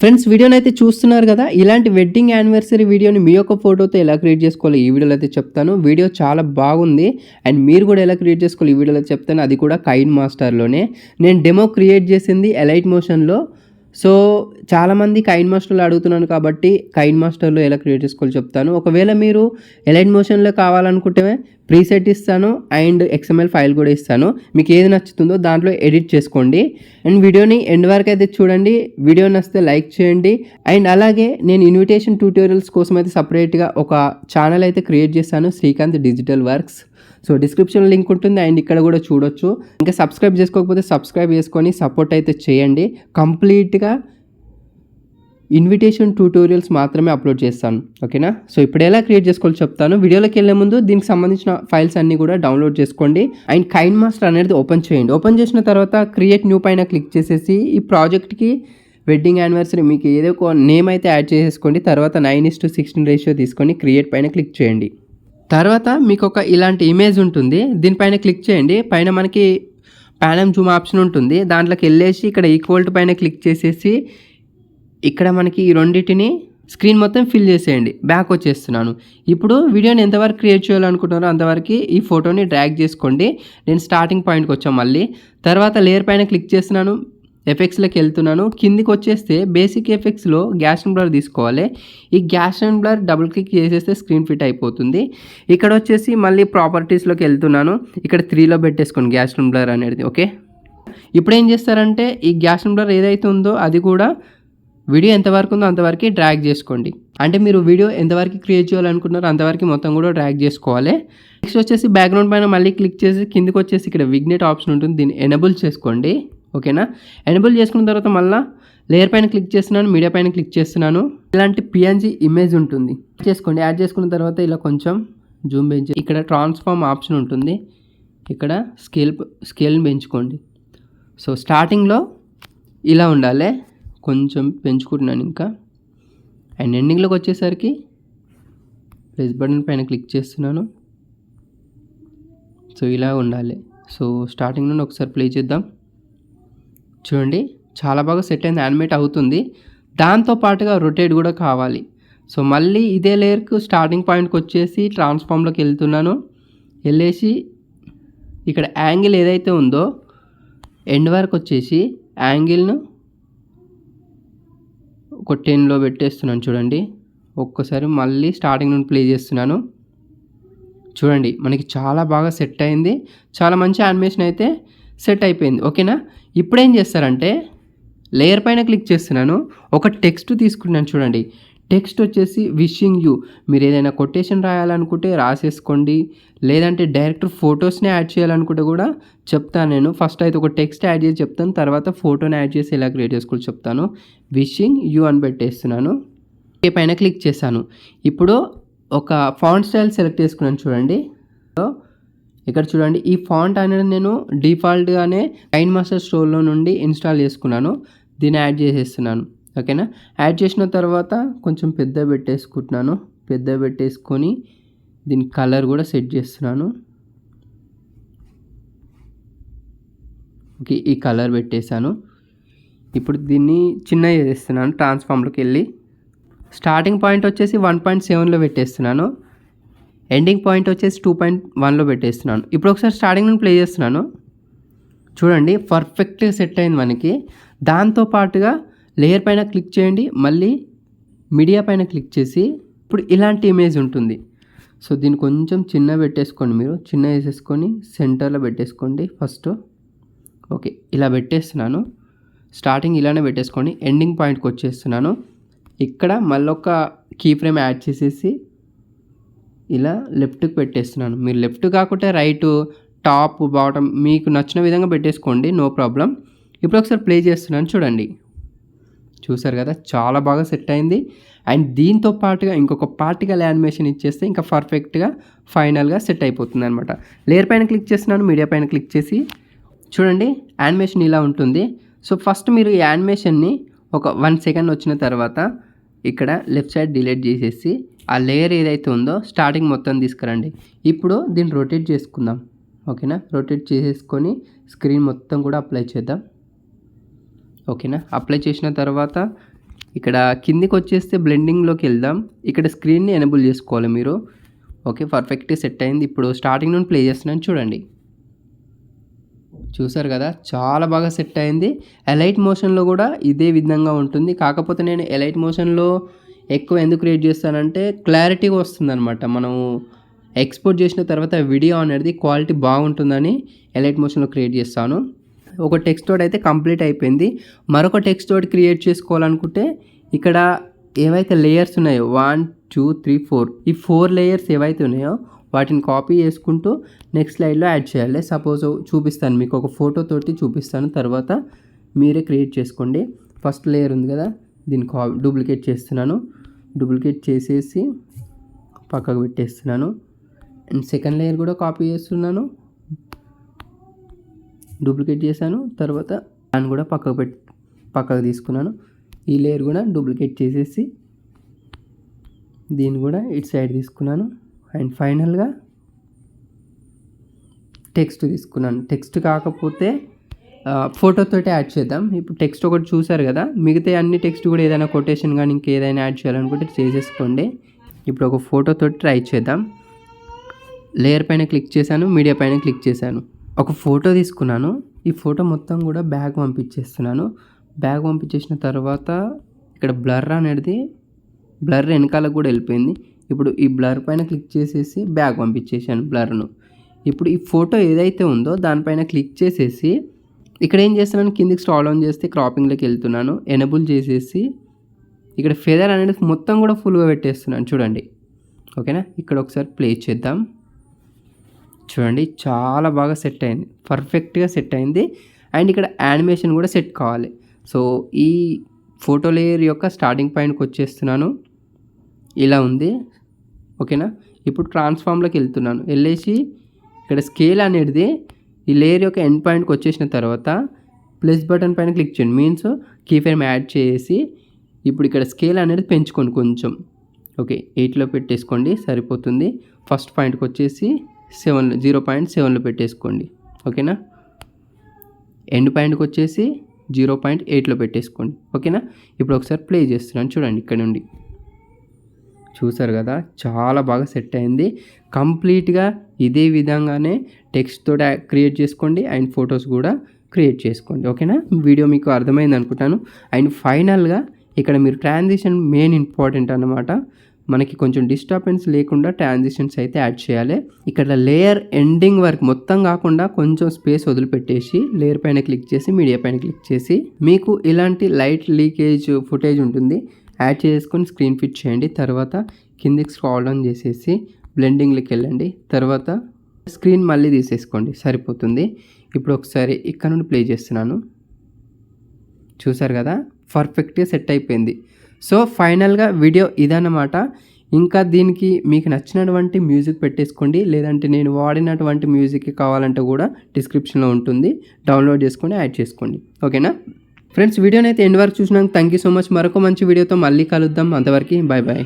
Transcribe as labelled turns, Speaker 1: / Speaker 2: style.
Speaker 1: Friends, వీడియోని అయితే చూస్తున్నారు కదా. ఇలాంటి వెడ్డింగ్ యానివర్సరీ వీడియోని మీ యొక్క ఫోటోతో ఎలా క్రియేట్ చేసుకోవాలో ఈ వీడియోలో అయితే చెప్తాను. వీడియో చాలా బాగుంది అండ్ మీరు కూడా ఎలా క్రియేట్ చేసుకోవాలి ఈ వీడియోలో చెప్తాను. అది కూడా కైన్ మాస్టర్లోనే. నేను డెమో క్రియేట్ చేసింది ఎలైట్ మోషన్లో. సో చాలామంది కైన్ మాస్టర్లో అడుగుతున్నాను కాబట్టి కైన్ మాస్టర్లో ఎలా క్రియేట్ చేసుకోవాలో చెప్తాను. ఒకవేళ మీరు ఎలైట్ మోషన్లో కావాలనుకుంటే ప్రీసెట్ ఇస్తాను అండ్ XML ఫైల్ కూడా ఇస్తాను. మీకు ఏది నచ్చుతుందో దాంట్లో ఎడిట్ చేసుకోండి. అండ్ వీడియోని ఎండ్ వరకు అయితే చూడండి. వీడియో నచ్చితే లైక్ చేయండి. అండ్ అలాగే నేను ఇన్విటేషన్ ట్యూటోరియల్స్ కోసం అయితే సపరేట్గా ఒక ఛానల్ అయితే క్రియేట్ చేశాను, శ్రీకాంత్ డిజిటల్ వర్క్స్. సో డిస్క్రిప్షన్లో లింక్ ఉంటుంది అండ్ ఇక్కడ కూడా చూడొచ్చు. ఇంకా సబ్స్క్రైబ్ చేసుకోకపోతే సబ్స్క్రైబ్ చేసుకొని సపోర్ట్ అయితే చేయండి. కంప్లీట్గా ఇన్విటేషన్ ట్యూటోరియల్స్ మాత్రమే అప్లోడ్ చేస్తాను, ఓకేనా. సో ఇప్పుడు ఎలా క్రియేట్ చేసుకోవాలో చెప్తాను. వీడియోలోకి వెళ్ళే ముందు దీనికి సంబంధించిన ఫైల్స్ అన్నీ కూడా డౌన్లోడ్ చేసుకోండి అండ్ కైన్ మాస్టర్ అనేది ఓపెన్ చేయండి. ఓపెన్ చేసిన తర్వాత క్రియేట్ న్యూ పైన క్లిక్ చేసేసి ఈ ప్రాజెక్ట్కి వెడ్డింగ్ యానివర్సరీ మీకు ఏదో ఒక నేమ్ అయితే యాడ్ చేసేసుకోండి. తర్వాత 9:16 రేషియో తీసుకొని క్రియేట్ పైన క్లిక్ చేయండి. తర్వాత మీకు ఒక ఇలాంటి ఇమేజ్ ఉంటుంది, దీనిపైన క్లిక్ చేయండి. పైన మనకి పానమ్ జూమ్ ఆప్షన్ ఉంటుంది, దాంట్లోకి వెళ్ళేసి ఇక్కడ ఈక్వల్ టు పైన క్లిక్ చేసేసి ఇక్కడ మనకి ఈ రెండింటిని స్క్రీన్ మొత్తం ఫిల్ చేసేయండి. బ్యాక్ వచ్చేస్తున్నాను. ఇప్పుడు వీడియోని ఎంతవరకు క్రియేట్ చేయాలనుకుంటున్నారో అంతవరకు ఈ ఫోటోని డ్రాగ్ చేసుకోండి. నేను స్టార్టింగ్ పాయింట్కి వచ్చాను మళ్ళీ. తర్వాత లేయర్ పైన క్లిక్ చేస్తున్నాను, ఎఫెక్ట్స్లోకి వెళ్తున్నాను. కిందికి వచ్చేస్తే బేసిక్ ఎఫెక్ట్స్లో గ్యాస్ అండ్ బ్లర్ తీసుకోవాలి. ఈ gas and blur double click చేసేస్తే స్క్రీన్ ఫిట్ అయిపోతుంది. ఇక్కడ వచ్చేసి మళ్ళీ ప్రాపర్టీస్లోకి వెళ్తున్నాను. ఇక్కడ 3లో పెట్టేసుకోండి గ్యాస్ అండ్ బ్లర్ అనేది, ఓకే. ఇప్పుడు ఏం చేస్తారంటే ఈ గ్యాస్ అండ్ బ్లర్ ఏదైతే ఉందో అది కూడా వీడియో ఎంతవరకు ఉందో అంతవరకు డ్రాగ్ చేసుకోండి. అంటే మీరు వీడియో ఎంతవరకు క్రియేట్ చేయాలనుకుంటున్నారో అంతవరకు మొత్తం కూడా డ్రాగ్ చేసుకోవాలి. నెక్స్ట్ వచ్చేసి బ్యాక్గ్రౌండ్ పైన మళ్ళీ క్లిక్ చేసి కిందికి వచ్చేసి ఇక్కడ విగ్నెట్ ఆప్షన్ ఉంటుంది, దీన్ని ఎనేబుల్ చేసుకోండి, ఓకేనా. ఎనేబుల్ చేసుకున్న తర్వాత మళ్ళీ లేయర్ పైన క్లిక్ చేస్తున్నాను, మీడియా పైన క్లిక్ చేస్తున్నాను. ఇలాంటి PNG ఇమేజ్ ఉంటుంది, చేసుకోండి. యాడ్ చేసుకున్న తర్వాత ఇలా కొంచెం జూమ్ పెంచి ఇక్కడ ట్రాన్స్ఫార్మ్ ఆప్షన్ ఉంటుంది, ఇక్కడ స్కేల్ని పెంచుకోండి. సో స్టార్టింగ్లో ఇలా ఉండాలి, కొంచెం పెంచుకుంటున్నాను ఇంకా. అండ్ ఎండింగ్లోకి వచ్చేసరికి ప్లస్ బటన్ పైన క్లిక్ చేస్తున్నాను. సో ఇలా ఉండాలి. సో స్టార్టింగ్ నుండి ఒకసారి ప్లే చేద్దాం. చూడండి చాలా బాగా సెట్ అయింది, యానిమేట్ అవుతుంది. దాంతో పాటుగా రొటేట్ కూడా కావాలి. సో మళ్ళీ ఇదే లేయర్కు స్టార్టింగ్ పాయింట్కి వచ్చేసి ట్రాన్స్ఫార్మ్లోకి వెళ్తున్నాను. వెళ్ళేసి ఇక్కడ యాంగిల్ ఏదైతే ఉందో ఎండ్ వరకు వచ్చేసి యాంగిల్ను ఒక 10లో పెట్టేస్తున్నాను. చూడండి ఒక్కసారి మళ్ళీ స్టార్టింగ్ నుండి ప్లే చేస్తున్నాను. చూడండి మనకి చాలా బాగా సెట్ అయింది, చాలా మంచి యానిమేషన్ అయితే సెట్ అయిపోయింది, ఓకేనా. ఇప్పుడు ఏం చేస్తారంటే లేయర్ పైన క్లిక్ చేస్తున్నాను, ఒక టెక్స్ట్ తీసుకున్నాను. చూడండి టెక్స్ట్ వచ్చేసి విషింగ్ యూ. మీరు ఏదైనా కొటేషన్ రాయాలనుకుంటే రాసేసుకోండి, లేదంటే డైరెక్ట్ ఫొటోస్ని యాడ్ చేయాలనుకుంటే కూడా చెప్తాను నేను. ఫస్ట్ అయితే ఒక టెక్స్ట్ యాడ్ చేసి చెప్తాను, తర్వాత ఫోటోని యాడ్ చేసి ఎలా క్రియేట్ చేసుకోవాలో చెప్తాను. విషింగ్ యూ అని పెట్టేస్తున్నాను, ఓకే పైన క్లిక్ చేశాను. ఇప్పుడు ఒక ఫాంట్ స్టైల్ సెలెక్ట్ చేసుకున్నాను. చూడండి ఇక్కడ చూడండి ఈ ఫాంట్ అనేది నేను డిఫాల్ట్గానే కైన్ మాస్టర్ స్టోర్లో నుండి ఇన్స్టాల్ చేసుకున్నాను. దీన్ని యాడ్ చేసేస్తున్నాను, ఓకేనా. యాడ్ చేసిన తర్వాత కొంచెం పెద్ద పెట్టేసుకుంటున్నాను. పెద్ద పెట్టేసుకొని దీని కలర్ కూడా సెట్ చేస్తున్నాను, ఓకే. ఈ కలర్ పెట్టేశాను. ఇప్పుడు దీన్ని చిన్న చేసేస్తున్నాను. ట్రాన్స్ఫార్మ్లోకి వెళ్ళి స్టార్టింగ్ పాయింట్ వచ్చేసి 1.7లో పెట్టేస్తున్నాను. ఎండింగ్ పాయింట్ వచ్చేసి 2.1లో పెట్టేస్తున్నాను. ఇప్పుడు ఒకసారి స్టార్టింగ్ నుండి ప్లే చేస్తున్నాను. చూడండి పర్ఫెక్ట్గా సెట్ అయింది మనకి. దాంతోపాటుగా లేయర్ పైన క్లిక్ చేయండి, మళ్ళీ మీడియా పైన క్లిక్ చేసి ఇప్పుడు ఇలాంటి ఇమేజ్ ఉంటుంది. సో దీన్ని కొంచెం చిన్న పెట్టేసుకోండి, మీరు చిన్న వేసేసుకొని సెంటర్లో పెట్టేసుకోండి ఫస్ట్, ఓకే. ఇలా పెట్టేస్తున్నాను. స్టార్టింగ్ ఇలానే పెట్టేసుకోండి. ఎండింగ్ పాయింట్కి వచ్చేస్తున్నాను. ఇక్కడ మళ్ళీ ఒక కీ ఫ్రేమ్ యాడ్ చేసేసి ఇలా లెఫ్ట్కి పెట్టేస్తున్నాను. మీరు లెఫ్ట్ కాకుంటే రైట్, టాప్, బాటమ్ మీకు నచ్చిన విధంగా పెట్టేసుకోండి, నో ప్రాబ్లం. ఇప్పుడు ఒకసారి ప్లే చేస్తున్నాను. చూడండి చూసారు కదా చాలా బాగా సెట్ అయింది. అండ్ దీంతో పాటుగా ఇంకొక పార్టికల్ యానిమేషన్ ఇచ్చేస్తే ఇంకా పర్ఫెక్ట్గా ఫైనల్గా సెట్ అయిపోతుంది అనమాట. లేయర్ పైన క్లిక్ చేస్తున్నాను, మీడియా పైన క్లిక్ చేసి చూడండి యానిమేషన్ ఇలా ఉంటుంది. సో ఫస్ట్ మీరు ఈ యానిమేషన్ని ఒక 1 సెకండ్ వచ్చిన తర్వాత ఇక్కడ లెఫ్ట్ సైడ్ డిలీట్ చేసేసి ఆ లేయర్ ఏదైతే ఉందో స్టార్టింగ్ మొత్తం తీసుకురండి. ఇప్పుడు దీన్ని రొటేట్ చేసుకుందాం. ఓకేనా, రొటేట్ చేసేసుకొని స్క్రీన్ మొత్తం కూడా అప్లై చేద్దాం. ఓకేనా, అప్లై చేసిన తర్వాత ఇక్కడ కిందికి వచ్చేస్తే బ్లెండింగ్లోకి వెళ్దాం. ఇక్కడ స్క్రీన్ని ఎనేబుల్ చేసుకోవాలి మీరు. ఓకే, పర్ఫెక్ట్గా సెట్ అయింది. ఇప్పుడు స్టార్టింగ్ నుండి ప్లే చేస్తున్నాను చూడండి. చూసారు కదా, చాలా బాగా సెట్ అయింది. ఎలైట్ మోషన్లో కూడా ఇదే విధంగా ఉంటుంది. కాకపోతే నేను ఎలైట్ మోషన్లో ఎక్కువ ఎందుకు క్రియేట్ చేస్తానంటే క్లారిటీగా వస్తుంది అనమాట. మనము ఎక్స్పోర్ట్ చేసిన తర్వాత వీడియో అనేది క్వాలిటీ బాగుంటుందని ఎలైట్ మోషన్లో క్రియేట్ చేస్తాను. ఒక టెక్స్ట్ తోటి అయితే కంప్లీట్ అయిపోయింది. మరొక టెక్స్ట్ తోటి క్రియేట్ చేసుకోవాలనుకుంటే ఇక్కడ ఏవైతే లేయర్స్ ఉన్నాయో 1 2 3 4 ఈ 4 లేయర్స్ ఏవైతే ఉన్నాయో వాటిని కాపీ చేసుకుంటూ నెక్స్ట్ స్లైడ్లో యాడ్ చేయాలి. సపోజ్ చూపిస్తాను మీకు, ఒక ఫోటో తోటి చూపిస్తాను, తర్వాత మీరే క్రియేట్ చేసుకోండి. ఫస్ట్ లేయర్ ఉంది కదా, దీన్ని డూప్లికేట్ చేస్తున్నాను. డూప్లికేట్ చేసేసి పక్కకు పెట్టేస్తున్నాను. అండ్ సెకండ్ లేయర్ కూడా కాపీ చేస్తున్నాను, డూప్లికేట్ చేశాను. తర్వాత దాన్ని కూడా పక్కకు తీసుకున్నాను. ఈ లేయర్ కూడా డూప్లికేట్ చేసేసి దీన్ని కూడా ఇటు సైడ్ తీసుకున్నాను. అండ్ ఫైనల్గా టెక్స్ట్ తీసుకున్నాను. టెక్స్ట్ కాకపోతే ఫోటోతోటి యాడ్ చేద్దాం. ఇప్పుడు టెక్స్ట్ ఒకటి చూసారు కదా, మిగతా అన్ని టెక్స్ట్ కూడా ఏదైనా కొటేషన్ కానీ ఇంకేదైనా యాడ్ చేయాలనుకుంటే చేసేసుకోండి. ఇప్పుడు ఒక ఫోటోతోటి ట్రై చేద్దాం. లేయర్ పైన క్లిక్ చేశాను, మీడియా పైన క్లిక్ చేశాను, ఒక ఫోటో తీసుకున్నాను. ఈ ఫోటో మొత్తం కూడా బ్యాక్ పంపించేస్తున్నాను. బ్యాక్ పంపించేసిన తర్వాత ఇక్కడ బ్లర్ అనేది బ్లర్ వెనకాలకు కూడా వెళ్ళిపోయింది. ఇప్పుడు ఈ బ్లర్ పైన క్లిక్ చేసేసి బ్యాక్ పంపించేసాను బ్లర్ను. ఇప్పుడు ఈ ఫోటో ఏదైతే ఉందో దానిపైన క్లిక్ చేసేసి ఇక్కడ ఏం చేస్తున్నాను, కిందికి స్క్రాల్ ఆన్ చేస్తే క్రాపింగ్లోకి వెళ్తున్నాను. ఎనేబుల్ చేసేసి ఇక్కడ ఫెదర్ అనేది మొత్తం కూడా ఫుల్గా పెట్టేస్తున్నాను చూడండి. ఓకేనా, ఇక్కడ ఒకసారి ప్లే చేద్దాం. చూడండి, చాలా బాగా సెట్ అయింది, పర్ఫెక్ట్గా సెట్ అయింది. అండ్ ఇక్కడ యానిమేషన్ కూడా సెట్ కావాలి. సో ఈ ఫోటో లేయర్ యొక్క స్టార్టింగ్ పాయింట్కి వచ్చేస్తున్నాను, ఇలా ఉంది. ఓకేనా, ఇప్పుడు ట్రాన్స్ఫార్మ్లోకి వెళ్తున్నాను. వెళ్ళేసి ఇక్కడ స్కేల్ అనేది ఈ లేయర్ యొక్క ఎండ్ పాయింట్కి వచ్చేసిన తర్వాత ప్లస్ బటన్ పైన క్లిక్ చేయండి. మీన్స్ కీ ఫ్రేమ్ యాడ్ చేసి ఇప్పుడు ఇక్కడ స్కేల్ అనేది పెంచుకోండి కొంచెం. ఓకే, 8లో పెట్టేసుకోండి సరిపోతుంది. ఫస్ట్ పాయింట్కి వచ్చేసి 0.7లో పెట్టేసుకోండి. ఓకేనా, ఎండ్ పాయింట్కి వచ్చేసి 0.8లో పెట్టేసుకోండి. ఓకేనా, ఇప్పుడు ఒకసారి ప్లే చేస్తున్నాను చూడండి. ఇక్కడ నుండి చూసారు కదా, చాలా బాగా సెట్ అయింది. కంప్లీట్గా ఇదే విధంగానే టెక్స్ట్ తోటి క్రియేట్ చేసుకోండి అండ్ ఫొటోస్ కూడా క్రియేట్ చేసుకోండి. ఓకేనా, వీడియో మీకు అర్థమైంది అనుకుంటాను. అండ్ ఫైనల్గా ఇక్కడ మీరు ట్రాన్సిషన్ మెయిన్ ఇంపార్టెంట్ అన్నమాట. మనకి కొంచెం డిస్టర్బెన్స్ లేకుండా ట్రాన్సిషన్స్ అయితే యాడ్ చేయాలి. ఇక్కడ లేయర్ ఎండింగ్ వరకు మొత్తం కాకుండా కొంచెం స్పేస్ వదిలిపెట్టేసి లేయర్ పైన క్లిక్ చేసి మీడియా పైన క్లిక్ చేసి మీకు ఇలాంటి లైట్ లీకేజ్ ఫుటేజ్ ఉంటుంది, యాడ్ చేసుకొని స్క్రీన్ ఫిట్ చేయండి. తర్వాత కిందికి స్క్రాల్ డౌన్ చేసేసి బ్లెండింగ్లోకి వెళ్ళండి. తర్వాత స్క్రీన్ మళ్ళీ తీసేసుకోండి, సరిపోతుంది. ఇప్పుడు ఒకసారి ఇక్కడ నుండి ప్లే చేస్తున్నాను. చూసారు కదా, పర్ఫెక్ట్గా సెట్ అయిపోయింది. సో ఫైనల్గా వీడియో ఇదన్నమాట. ఇంకా దీనికి మీకు నచ్చినటువంటి మ్యూజిక్ పెట్టేసుకోండి, లేదంటే నేను వాడినటువంటి మ్యూజిక్ కావాలంటే కూడా డిస్క్రిప్షన్లో ఉంటుంది, డౌన్లోడ్ చేసుకొని యాడ్ చేసుకోండి. ఓకేనా ఫ్రెండ్స్, వీడియోని అయితే ఎండ్ వరకు చూసినాక థ్యాంక్ యూ సో మచ్. మరొక మంచి వీడియోతో మళ్ళీ కలుద్దాం. అంతవరకు బాయ్ బాయ్.